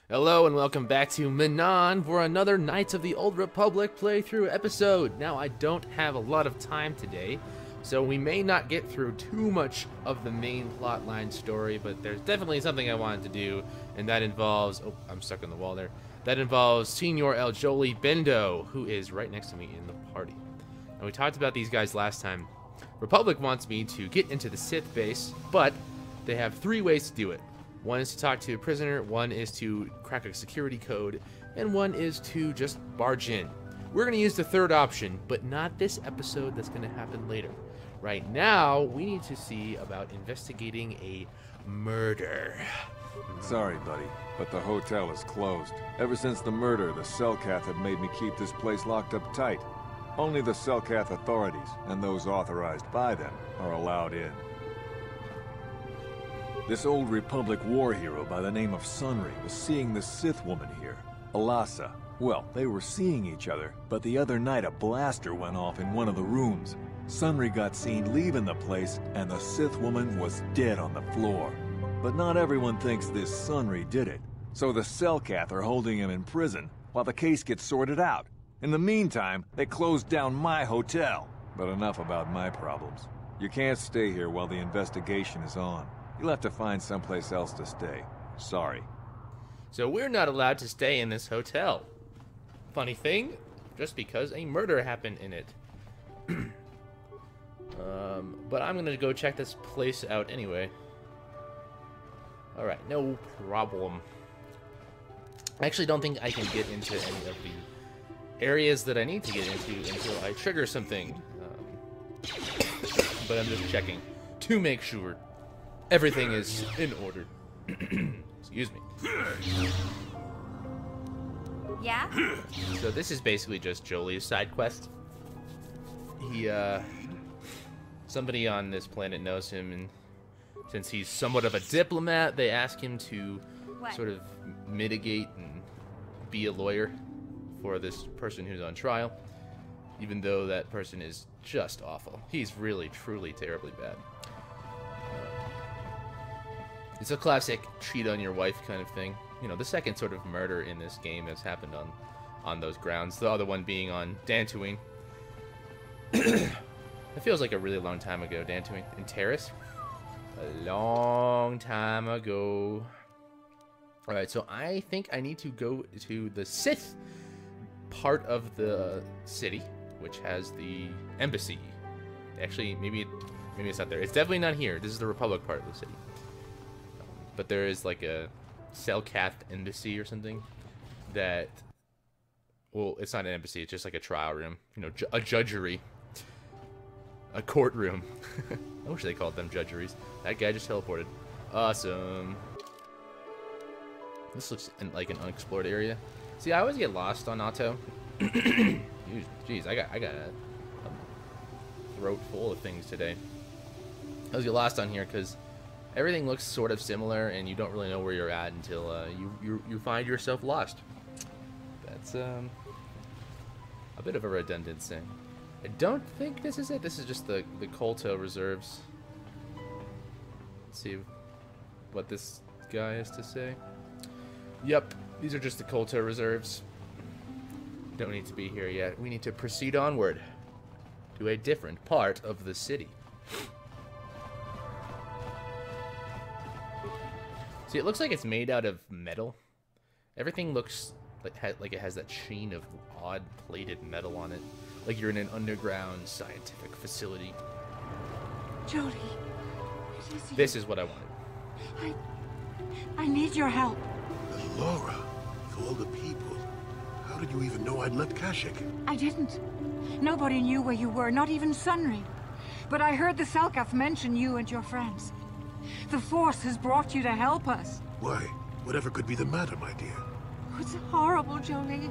Hello and welcome back to Manon for another Knights of the Old Republic playthrough episode. Now, I don't have a lot of time today, so we may not get through too much of the main plotline story, but there's definitely something I wanted to do, and that involves... Oh, I'm stuck on the wall there. That involves Senor El Joli Bendo, who is right next to me in the party. And we talked about these guys last time. Republic wants me to get into the Sith base, but they have three ways to do it. One is to talk to a prisoner, one is to crack a security code, and one is to just barge in. We're going to use the third option, but not this episode. That's going to happen later. Right now, we need to see about investigating a murder. Sorry, buddy, but the hotel is closed. Ever since the murder, the Selkath have made me keep this place locked up tight. Only the Selkath authorities, and those authorized by them, are allowed in. This old Republic war hero by the name of Sunry was seeing the Sith woman here, Alasa. Well, they were seeing each other, but the other night a blaster went off in one of the rooms. Sunry got seen leaving the place, and the Sith woman was dead on the floor. But not everyone thinks this Sunry did it, so the Selkath are holding him in prison while the case gets sorted out. In the meantime, they closed down my hotel. But enough about my problems. You can't stay here while the investigation is on. You'll have to find someplace else to stay. Sorry. So we're not allowed to stay in this hotel. Funny thing, just because a murder happened in it. But I'm gonna go check this place out anyway. Alright, no problem. I actually don't think I can get into any of the areas that I need to get into until I trigger something. But I'm just checking to make sure everything is in order. Excuse me. Yeah? So this is basically just Jolie's side quest. Somebody on this planet knows him, and since he's somewhat of a diplomat, they ask him to sort of mitigate and be a lawyer for this person who's on trial, even though that person is just awful. He's really, truly, terribly bad. It's a classic cheat on your wife kind of thing. You know, the second sort of murder in this game has happened on those grounds. The other one being on Dantooine. It feels like a really long time ago, Dantooine. In Terrace? A long time ago. Alright, so I think I need to go to the Sith part of the city, which has the embassy. Actually, maybe it's not there. It's definitely not here. This is the Republic part of the city. But there is like a Selkath embassy or something that, well, it's not an embassy, it's just like a trial room. You know, a judgery. A courtroom. I wish they called them judgeries. That guy just teleported. Awesome. This looks like an unexplored area. See, I always get lost on Auto. Jeez, I got a throat full of things today. I always get lost on here because everything looks sort of similar, and you don't really know where you're at until you find yourself lost. That's a bit of a redundant thing. I don't think this is it. This is just the KOTOR reserves. Let's see what this guy has to say. Yep, these are just the KOTOR reserves. Don't need to be here yet. We need to proceed onward to a different part of the city. See, it looks like it's made out of metal. Everything looks like it has that sheen of odd plated metal on it. Like you're in an underground scientific facility. Jodie, this is what I wanted. I need your help. Laura, of all the people, how did you even know I'd left Kashyyyk? I didn't. Nobody knew where you were, not even Sunry. But I heard the Selkath mention you and your friends. The Force has brought you to help us. Why? Whatever could be the matter, my dear? It's horrible, Jolie.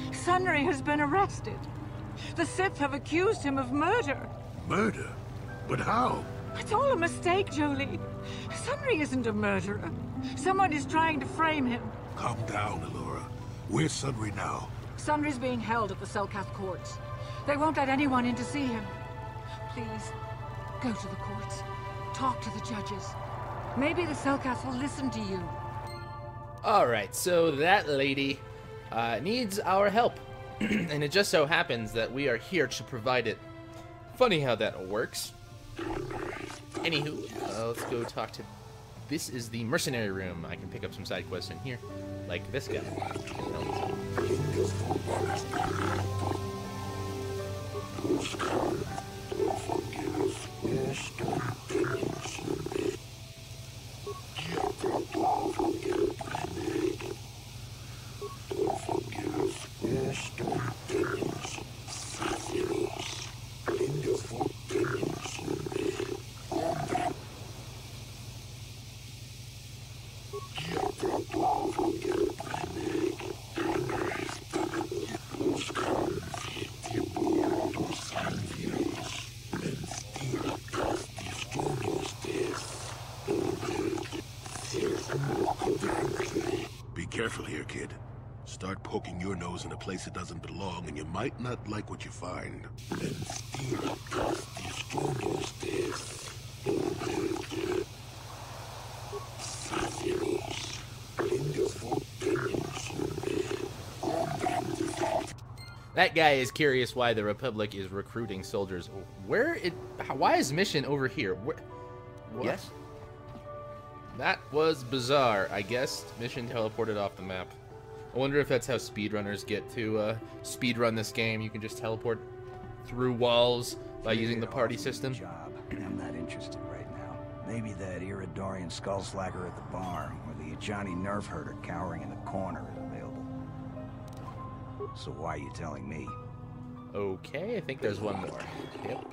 Sunry has been arrested. The Sith have accused him of murder. Murder? But how? It's all a mistake, Jolie. Sunry isn't a murderer. Someone is trying to frame him. Calm down, Alora. Where's Sunry now? Sunry's being held at the Selkath courts. They won't let anyone in to see him. Please, go to the courts. Talk to the judges. Maybe the Selkath will listen to you. Alright, so that lady needs our help. And it just so happens that we are here to provide it. Funny how that works. Anywho, let's go talk to... This is the mercenary room. I can pick up some side quests in here. Like this guy. Be careful here, kid. Start poking your nose in a place it doesn't belong, and you might not like what you find. That guy is curious why the Republic is recruiting soldiers. Why is mission over here? What? Yes? That was bizarre. I guess mission teleported off the map. I wonder if that's how speedrunners get to speedrun this game. You can just teleport through walls by using the party system. Job. I'm not interested right now. Maybe that Iridorian skullslacker at the bar, or the Johnny Nerf herder cowering in the corner is available. So why are you telling me? Okay, I think there's one more. Yep.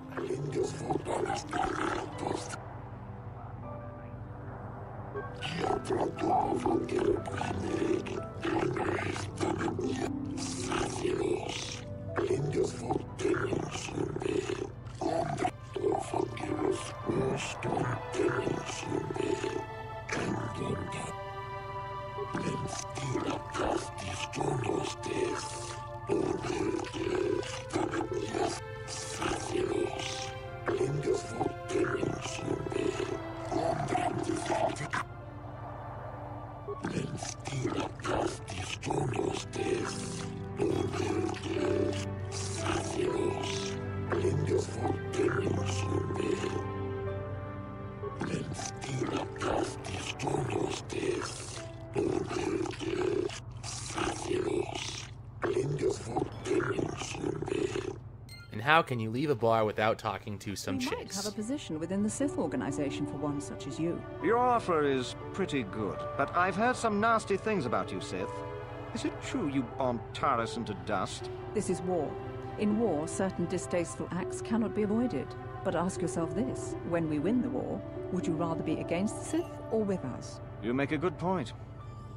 And how can you leave a bar without talking to some You might chicks? have a position within the Sith organization for one such as you. Your offer is pretty good, but I've heard some nasty things about you, Sith. Is it true you bombed Taris into dust? This is war. In war, certain distasteful acts cannot be avoided. But ask yourself this, when we win the war, would you rather be against the Sith or with us? You make a good point.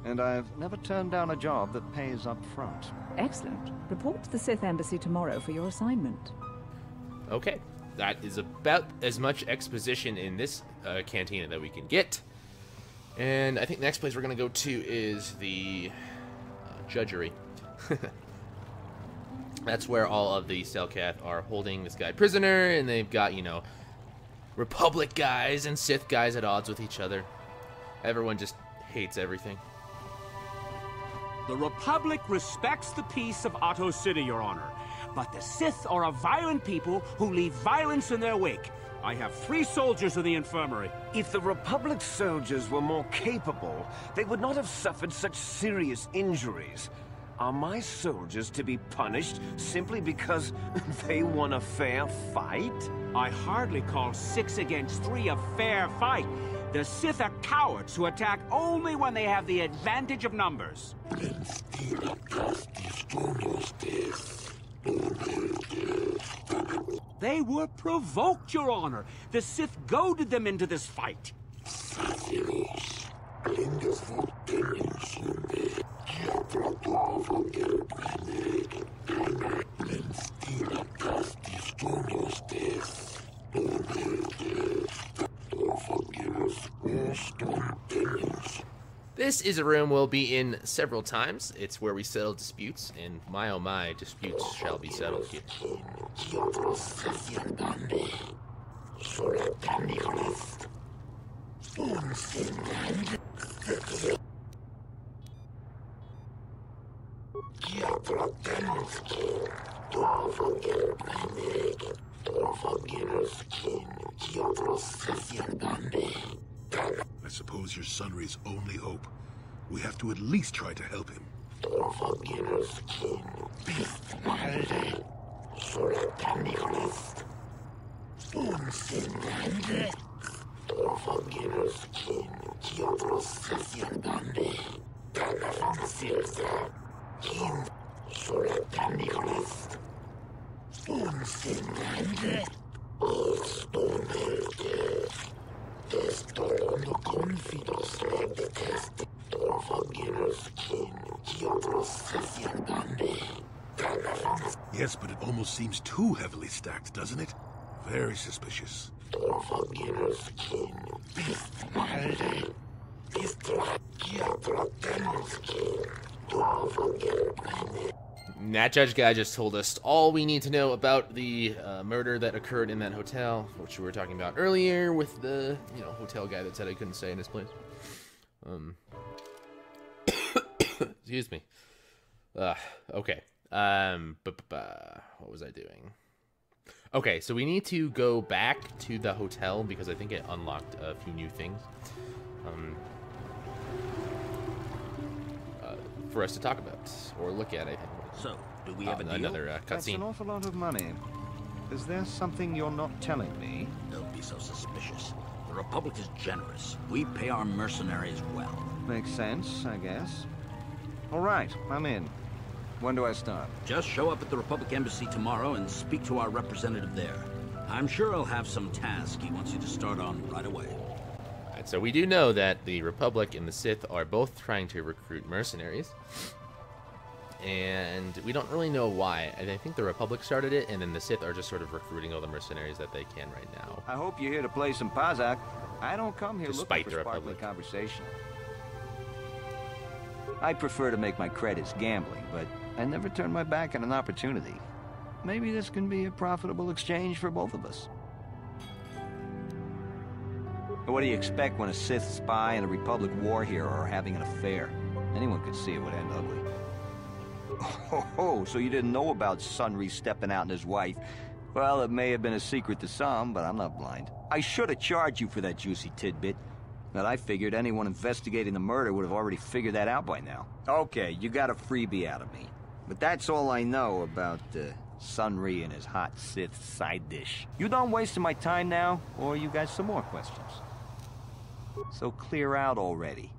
And I've never turned down a job that pays up front. Excellent. Report to the Sith Embassy tomorrow for your assignment. Okay, that is about as much exposition in this cantina that we can get. And I think the next place we're going to go to is the judgery. That's where all of the Selkath are holding this guy prisoner, and they've got, you know, Republic guys and Sith guys at odds with each other. Everyone just hates everything. The Republic respects the peace of Otto City, Your Honor. But the Sith are a violent people who leave violence in their wake. I have 3 soldiers in the infirmary. If the Republic soldiers were more capable, they would not have suffered such serious injuries. Are my soldiers to be punished simply because they won a fair fight? I hardly call 6 against 3 a fair fight. The Sith are cowards who attack only when they have the advantage of numbers. They were provoked, Your Honor. The Sith goaded them into this fight. This is a room we'll be in several times. It's where we settle disputes, and my oh my, disputes shall be settled here. I suppose you're Sunry's only hope. We have to at least try to help him. Yes, but it almost seems too heavily stacked, doesn't it? Very suspicious. That judge guy just told us all we need to know about the murder that occurred in that hotel, which we were talking about earlier with the, hotel guy that said I couldn't stay in his place. Excuse me. Okay. What was I doing? Okay, so we need to go back to the hotel because I think it unlocked a few new things for us to talk about or look at, I think. So, do we have a deal? Another That's cutscene. an awful lot of money. Is there something you're not telling me? Don't be so suspicious. The Republic is generous. We pay our mercenaries well. Makes sense, I guess. All right, I'm in. When do I start? Just show up at the Republic Embassy tomorrow and speak to our representative there. I'm sure he'll have some task he wants you to start on right away. Alright, so we do know that the Republic and the Sith are both trying to recruit mercenaries. And we don't really know why. I think the Republic started it, and then the Sith are just sort of recruiting all the mercenaries that they can right now. I hope you're here to play some Pazak. I don't come here Despite looking the for sparkling Republic. conversation. I prefer to make my credits gambling, but I never turn my back on an opportunity. Maybe this can be a profitable exchange for both of us. But what do you expect when a Sith spy and a Republic war hero are having an affair? Anyone could see it would end ugly. Oh, so you didn't know about Sunry stepping out on his wife. Well, it may have been a secret to some, but I'm not blind. I should have charged you for that juicy tidbit. But I figured anyone investigating the murder would have already figured that out by now. Okay, you got a freebie out of me. But that's all I know about Sunry and his hot Sith side dish. You done wasting my time now, or you got some more questions? So clear out already.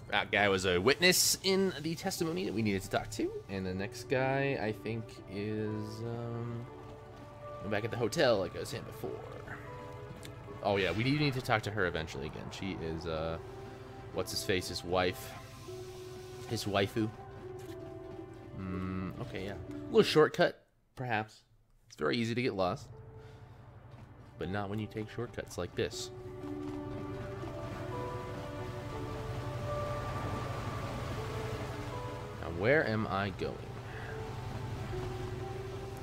That guy was a witness in the testimony that we needed to talk to. And the next guy, I think, is back at the hotel, like I was saying before. Oh, yeah, we do need to talk to her eventually again. She is, what's-his-face, his wife. His waifu. Okay, yeah. A little shortcut, perhaps. It's very easy to get lost. But not when you take shortcuts like this. Where am I going?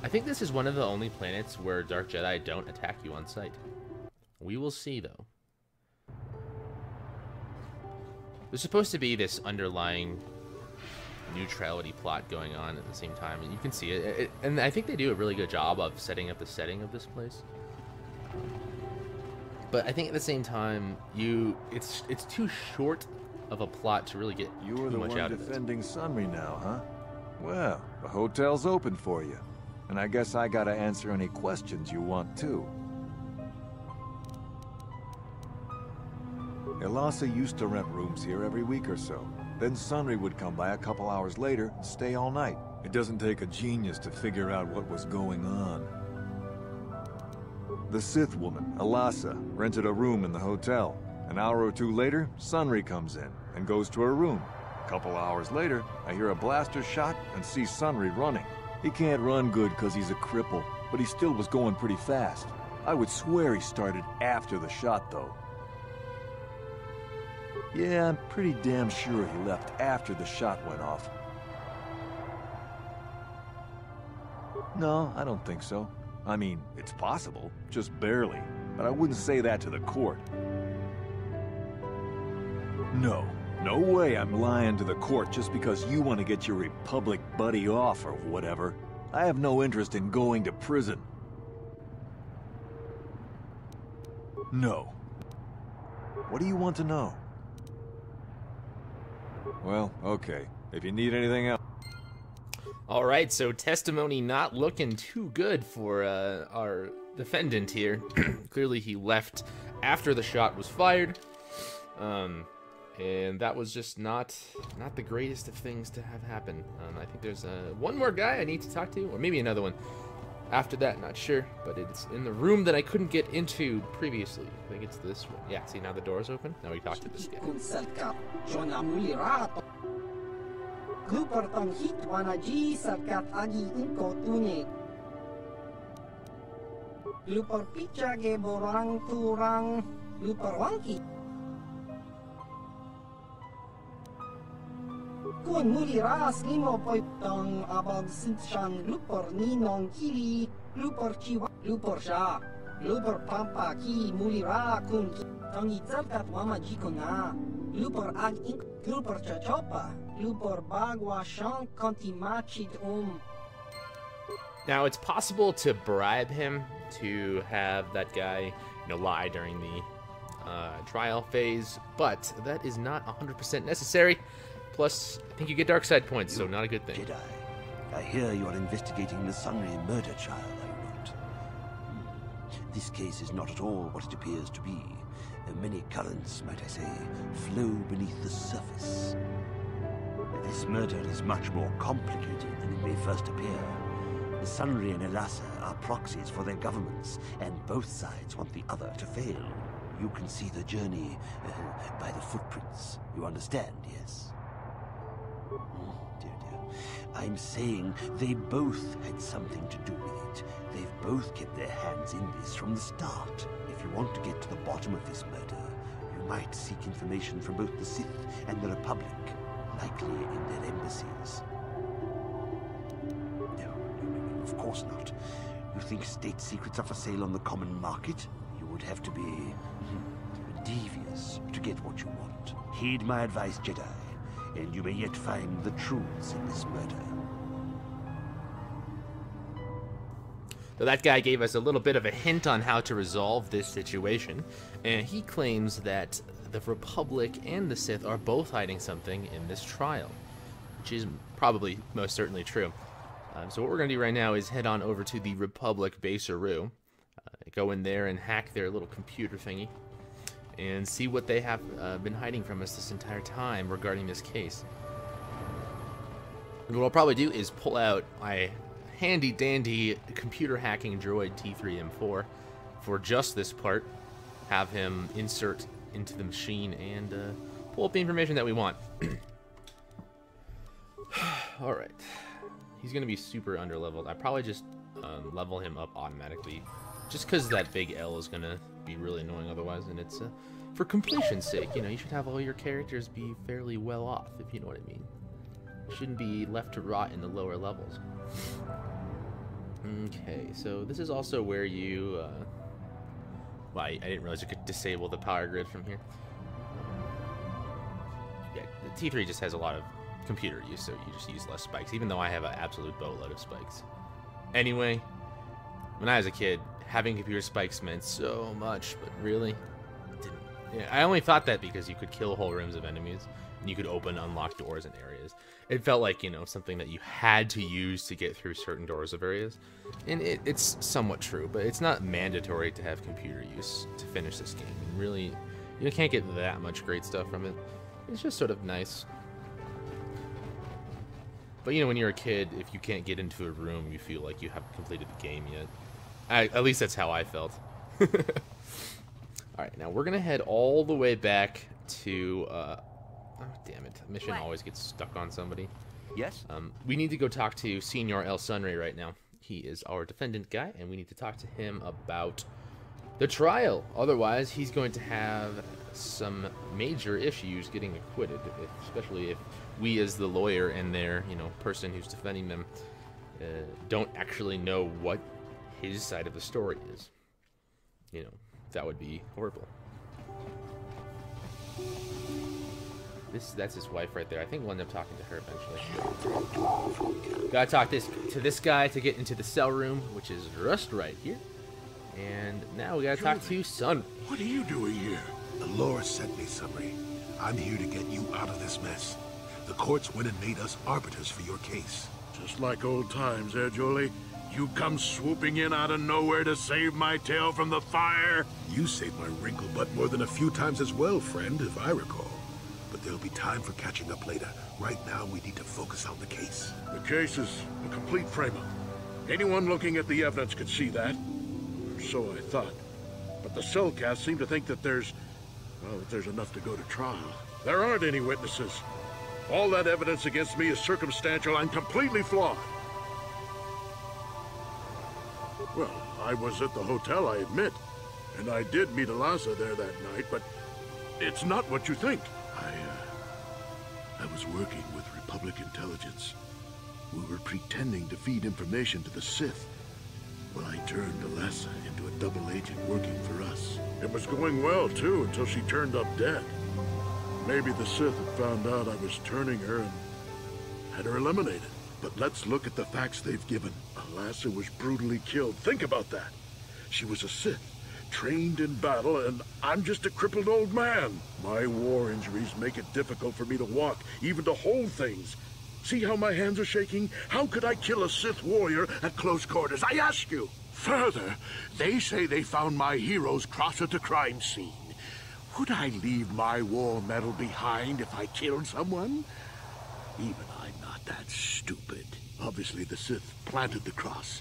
I think this is one of the only planets where Dark Jedi don't attack you on sight. We will see, though. There's supposed to be this underlying neutrality plot going on at the same time, and you can see it. And I think they do a really good job of setting up the setting of this place. But I think at the same time, it's too short of a plot to really get You too were the much one out of it. defending Sunry now, huh? Well, the hotel's open for you. And I guess I gotta answer any questions you want too. Elasa used to rent rooms here every week or so. Then Sunry would come by a couple hours later and stay all night. It doesn't take a genius to figure out what was going on. The Sith woman, Elasa, rented a room in the hotel. An hour or two later, Sunry comes in and goes to her room. A couple hours later, I hear a blaster shot and see Sunry running. He can't run good because he's a cripple, but he still was going pretty fast. I would swear he started after the shot, though. Yeah, I'm pretty damn sure he left after the shot went off. No, I don't think so. I mean, it's possible, just barely. But I wouldn't say that to the court. No, No way I'm lying to the court just because you want to get your Republic buddy off or whatever. I have no interest in going to prison. No. What do you want to know? Well, okay. If you need anything else... Alright, so testimony not looking too good for our defendant here. Clearly he left after the shot was fired. And that was just not the greatest of things to have happen. I think there's one more guy I need to talk to, or maybe another one. After that, not sure, but it's in the room that I couldn't get into previously. I think it's this one. Yeah, see, now the door's open. Now we talk to this guy. Kun muliras limo poitong abag sinshan lupor ninong kili lupor chiwa lupor sha lupor pampa ki mulira kun tangi zalkat wama jikona lupor ag ink lupor chachopa lupor bagwa shan konti machid Now it's possible to bribe him to have that guy, lie during the trial phase, but that is not 100% necessary. Plus, I think you get dark side points, so not a good thing. Jedi, I hear you are investigating the Sunray murder trial, are you not? This case is not at all what it appears to be. Many currents, might I say, flow beneath the surface. This murder is much more complicated than it may first appear. The Sunray and Elassa are proxies for their governments, and both sides want the other to fail. You can see the journey by the footprints. You understand, yes? Dear. I'm saying they both had something to do with it. They've both kept their hands in this from the start. If you want to get to the bottom of this murder, you might seek information from both the Sith and the Republic, likely in their embassies. No, of course not. You think state secrets are for sale on the common market? You would have to be devious to get what you want. Heed my advice, Jedi, and you may yet find the truths in this murder. So that guy gave us a little bit of a hint on how to resolve this situation, and he claims that the Republic and the Sith are both hiding something in this trial, which is probably most certainly true. So what we're going to do right now is head on over to the Republic baseroo, go in there and hack their little computer thingy, and see what they have been hiding from us this entire time regarding this case. And what I'll probably do is pull out my handy-dandy computer hacking droid T3M4 for just this part, have him insert into the machine, and pull up the information that we want. Alright. He's going to be super underleveled. I probably just level him up automatically, just because that big L is going to be really annoying otherwise, and it's for completion's sake. You should have all your characters be fairly well off, if you know what I mean. Shouldn't be left to rot in the lower levels. Okay, so this is also where you well, I didn't realize you could disable the power grid from here. Yeah, the T3 just has a lot of computer use, so you just use less spikes, even though I have an absolute boatload of spikes. Anyway, when I was a kid, having computer spikes meant so much, but really, it didn't. Yeah, I only thought that because you could kill whole rooms of enemies, and you could open unlocked doors in areas. It felt like, something that you had to use to get through certain doors of areas. And it's somewhat true, but it's not mandatory to have computer use to finish this game. And really, you can't get that much great stuff from it. It's just sort of nice. But when you're a kid, if you can't get into a room, you feel like you haven't completed the game yet. At least that's how I felt. Alright, now we're gonna head all the way back to, oh, damn it. Mission always gets stuck on somebody. Yes? We need to go talk to Senor El Sunray right now. He is our defendant guy, and we need to talk to him about the trial. Otherwise, he's going to have some major issues getting acquitted, especially if we as the lawyer and their, person who's defending them don't actually know what his side of the story is. That would be horrible. That's his wife right there. I think we'll end up talking to her eventually. Gotta talk to this guy to get into the cell room, which is just right here. And now we gotta talk to Sun. What are you doing here? The Lord sent me, Sunry. I'm here to get you out of this mess. The courts went and made us arbiters for your case. Just like old times, eh, Jolie? You come swooping in out of nowhere to save my tail from the fire? You saved my wrinkle butt more than a few times as well, friend, if I recall. But there'll be time for catching up later. Right now, we need to focus on the case. The case is a complete frame-up. Anyone looking at the evidence could see that. So I thought. But the cellcasts seem to think that there's enough to go to trial. There aren't any witnesses. All that evidence against me is circumstantial and completely flawed. Well, I was at the hotel, I admit. And I did meet Elasa there that night, but it's not what you think. I was working with Republic intelligence. We were pretending to feed information to the Sith. Well, I turned Elasa into a double agent working for us. It was going well, too, until she turned up dead. Maybe the Sith had found out I was turning her and had her eliminated. But let's look at the facts they've given. Elasa was brutally killed. Think about that. She was a Sith, trained in battle, and I'm just a crippled old man. My war injuries make it difficult for me to walk, even to hold things. See how my hands are shaking? How could I kill a Sith warrior at close quarters? I ask you. Further, they say they found my hero's cross at the crime scene. Would I leave my war medal behind if I killed someone? Even I'm not that stupid. Obviously, the Sith planted the cross.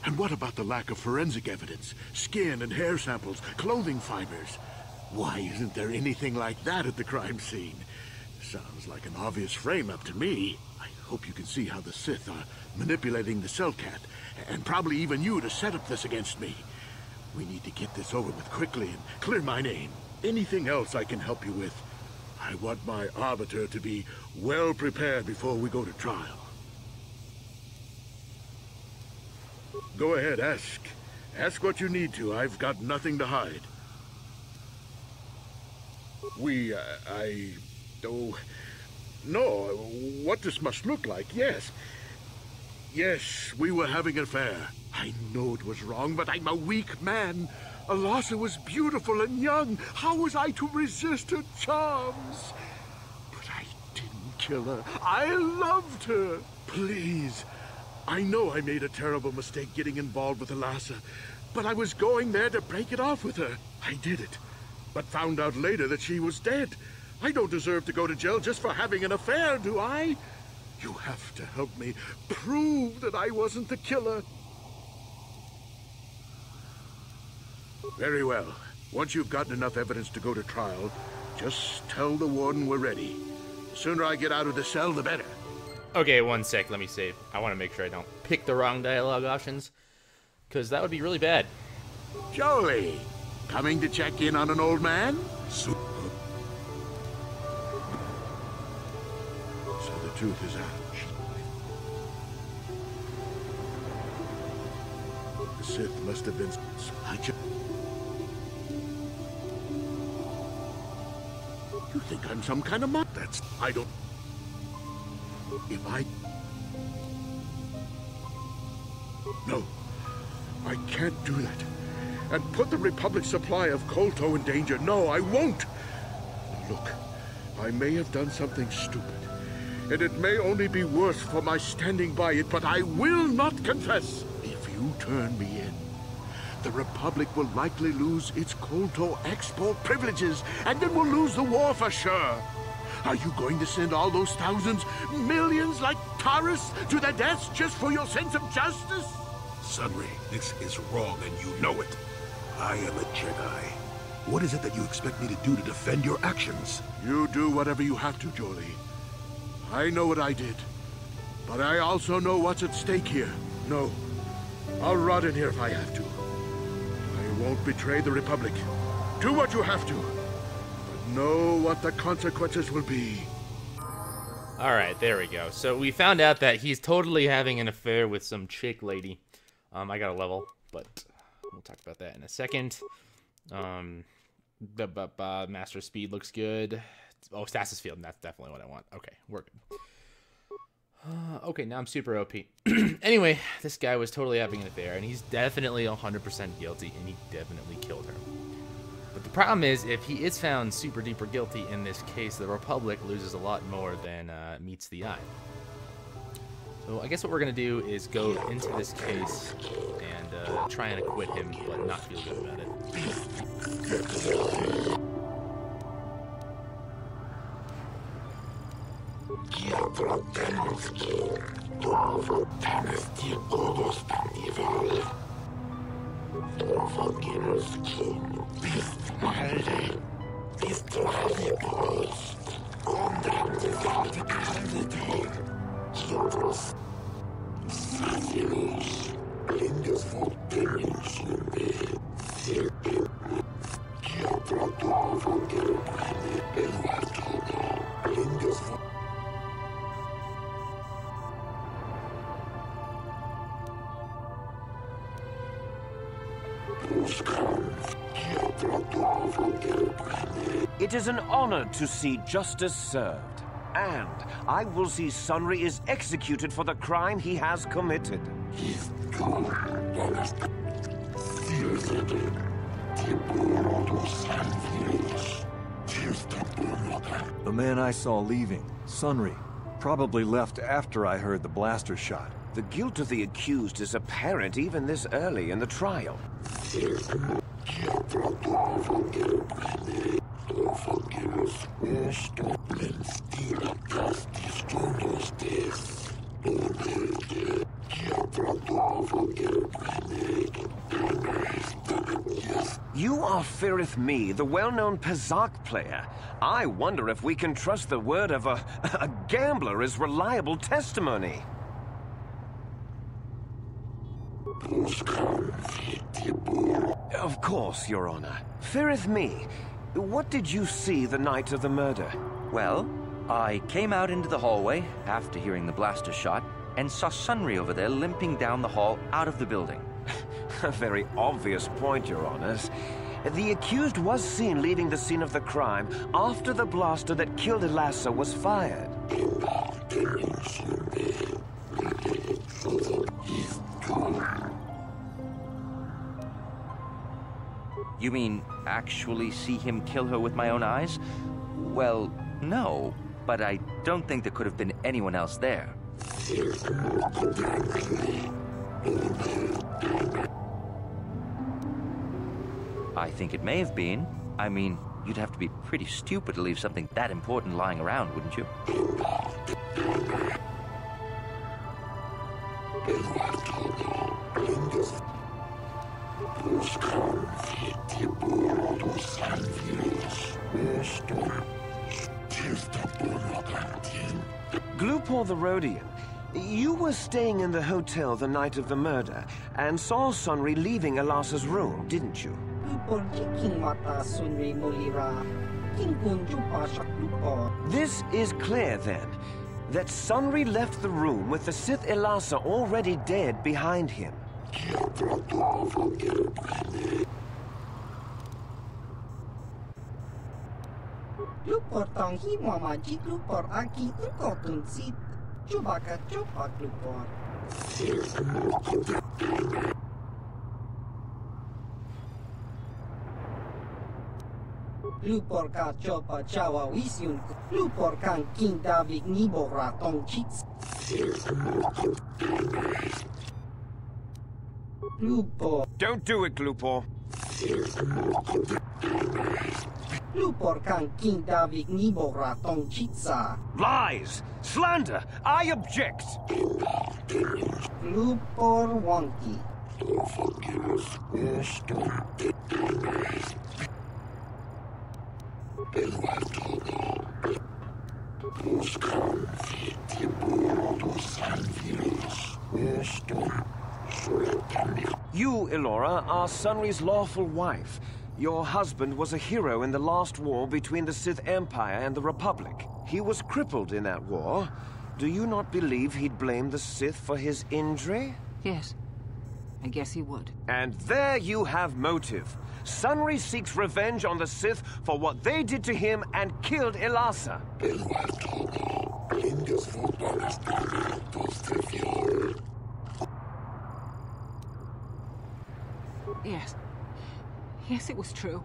And what about the lack of forensic evidence? Skin and hair samples, clothing fibers. Why isn't there anything like that at the crime scene? Sounds like an obvious frame-up to me. I hope you can see how the Sith are manipulating the Cellcat, and probably even you to set up this against me. We need to get this over with quickly and clear my name. Anything else I can help you with? I want my arbiter to be well prepared before we go to trial. Go ahead, ask. Ask what you need to. I've got nothing to hide. No, what this must look like, yes. Yes, we were having an affair. I know it was wrong, but I'm a weak man. Elasa was beautiful and young. How was I to resist her charms? But I didn't kill her. I loved her. Please. I know I made a terrible mistake getting involved with Elasa, but I was going there to break it off with her. I did it, but found out later that she was dead. I don't deserve to go to jail just for having an affair, do I? You have to help me prove that I wasn't the killer. Very well. Once you've gotten enough evidence to go to trial, just tell the warden we're ready. The sooner I get out of the cell, the better. Okay, one sec. Let me save. I want to make sure I don't pick the wrong dialogue options, because that would be really bad. Jolie, coming to check in on an old man? So the truth is out. The Sith must have been... You think I'm some kind of mon... I don't... If I... No. I can't do that. And put the Republic's supply of KOTOR in danger. No, I won't! Look, I may have done something stupid. And it may only be worse for my standing by it, but I will not confess. If you turn me in, the Republic will likely lose its KOTOR export privileges, and then we'll lose the war for sure. Are you going to send all those thousands, millions like Taurus to their deaths just for your sense of justice? Sunry, this is wrong and you know it. I am a Jedi. What is it that you expect me to do to defend your actions? You do whatever you have to, Jolie. I know what I did, but I also know what's at stake here. No, I'll rot in here if I have to. I won't betray the Republic. Do what you have to. Know what the consequences will be. Alright, there we go. So we found out that he's totally having an affair with some chick lady. I got a level, but we'll talk about that in a second. Master speed looks good. Oh, Stasis Field. That's definitely what I want. Okay, we're good. Okay, now I'm super OP. Anyway, this guy was totally having an affair, and he's definitely 100% guilty, and he definitely killed her. But the problem is, if he is found super duper guilty in this case, the Republic loses a lot more than meets the eye. So I guess what we're going to do is go into this case and try and acquit him, but not feel good about it. It is an honor to see justice served, and I will see Sunry is executed for the crime he has committed. The man I saw leaving, Sunry, probably left after I heard the blaster shot. The guilt of the accused is apparent even this early in the trial. You are Firith Me, the well-known Pazak player. I wonder if we can trust the word of a gambler as reliable testimony. Of course, Your Honor. Firith Me, what did you see the night of the murder? Well, I came out into the hallway after hearing the blaster shot and saw Sunry over there limping down the hall out of the building. A very obvious point, Your Honors. The accused was seen leaving the scene of the crime after the blaster that killed Elassa was fired. You mean actually see him kill her with my own eyes? Well, no, but I don't think there could have been anyone else there. I think it may have been. I mean, you'd have to be pretty stupid to leave something that important lying around, wouldn't you? Glupor the Rhodian, you were staying in the hotel the night of the murder and saw Sunry leaving Elassa's room, didn't you? This is clear, then, that Sunry left the room with the Sith Elassa already dead behind him. Glupor tanghi mamaji glupor aki unkotun sit. Chubaka chupa glupor. Glupor ka chopa chawa wisyun. Glupor kan king davik nibora tong chits. Glupor. Don't do it, Glupor. Glupor kan king davik nibora tong chitsa. Lies! Slander! I object! Glupor wonky. You, Elora, are Sunry's lawful wife. Your husband was a hero in the last war between the Sith Empire and the Republic. He was crippled in that war. Do you not believe he'd blame the Sith for his injury? Yes. I guess he would. And there you have motive. Sunry seeks revenge on the Sith for what they did to him and killed Elasa. Yes. Yes, it was true.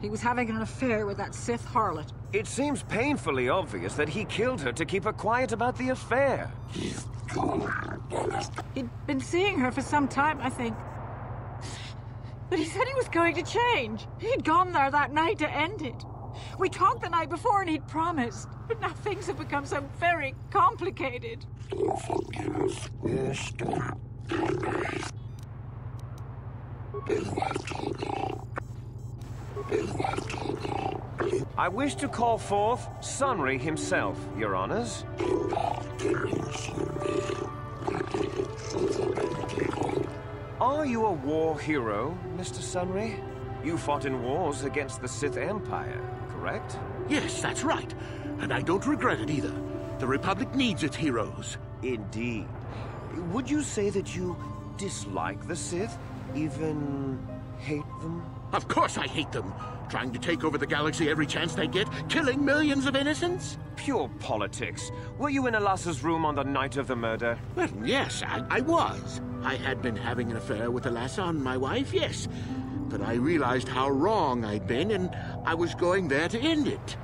He was having an affair with that Sith harlot. It seems painfully obvious that he killed her to keep her quiet about the affair. He'd been seeing her for some time, I think. But he said he was going to change. He'd gone there that night to end it. We talked the night before and he'd promised. But now things have become so very complicated. I wish to call forth Sunry himself, Your Honors. Are you a war hero, Mr. Sunry? You fought in wars against the Sith Empire, correct? Yes, that's right. And I don't regret it either. The Republic needs its heroes. Indeed. Would you say that you dislike the Sith? Even hate them? Of course I hate them. Trying to take over the galaxy every chance they get, killing millions of innocents? Pure politics. Were you in Elasa's room on the night of the murder? Well, yes, I was. I had been having an affair with Elasa and my wife, yes. But I realized how wrong I'd been, and I was going there to end it.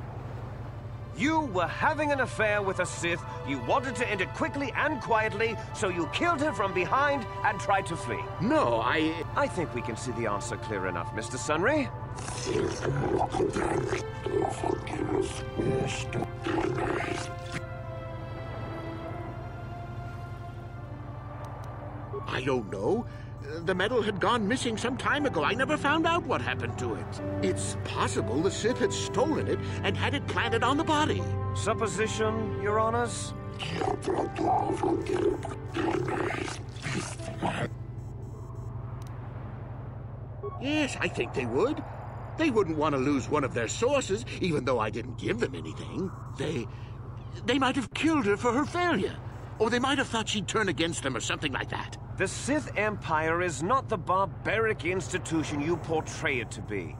You were having an affair with a Sith. You wanted to end it quickly and quietly, so you killed her from behind and tried to flee. No, I think we can see the answer clear enough, Mr. Sunry. I don't know. The medal had gone missing some time ago. I never found out what happened to it. It's possible the Sith had stolen it and had it planted on the body. Supposition, Your Honors? Yes, I think they would. They wouldn't want to lose one of their sources, even though I didn't give them anything. They might have killed her for her failure. Or they might have thought she'd turn against them or something like that. The Sith Empire is not the barbaric institution you portray it to be.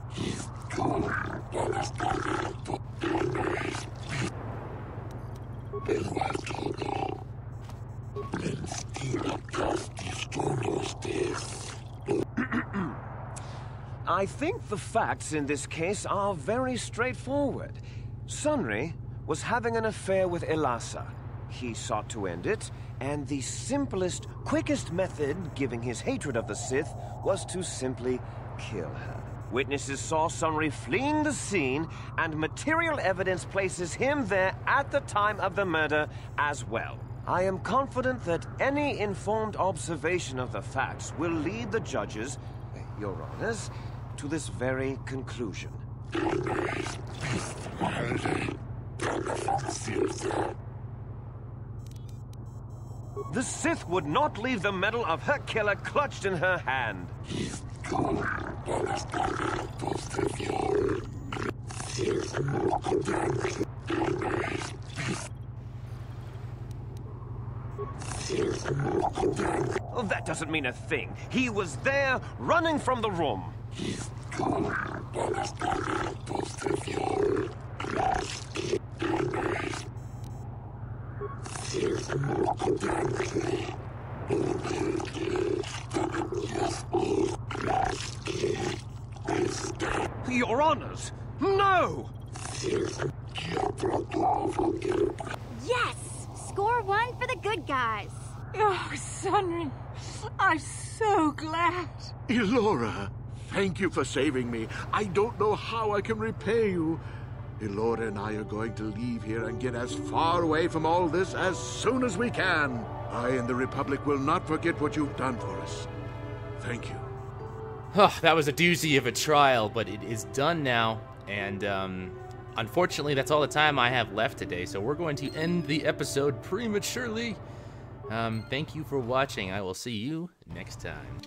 I think the facts in this case are very straightforward. Sunry was having an affair with Elasa. He sought to end it, and the simplest, quickest method, given his hatred of the Sith, was to simply kill her. Witnesses saw Sunry fleeing the scene, and material evidence places him there at the time of the murder as well. I am confident that any informed observation of the facts will lead the judges, Your Honors, to this very conclusion. The Sith would not leave the medal of her killer clutched in her hand. Oh, that doesn't mean a thing. He was there, running from the room. Your Honors, no! Yes! Score one for the good guys. Oh, Sunry, I'm so glad. Elora, thank you for saving me. I don't know how I can repay you. Elora and I are going to leave here and get as far away from all this as soon as we can. I and the Republic will not forget what you've done for us. Thank you. Oh, that was a doozy of a trial, but it is done now. And unfortunately, that's all the time I have left today. So we're going to end the episode prematurely. Thank you for watching. I will see you next time.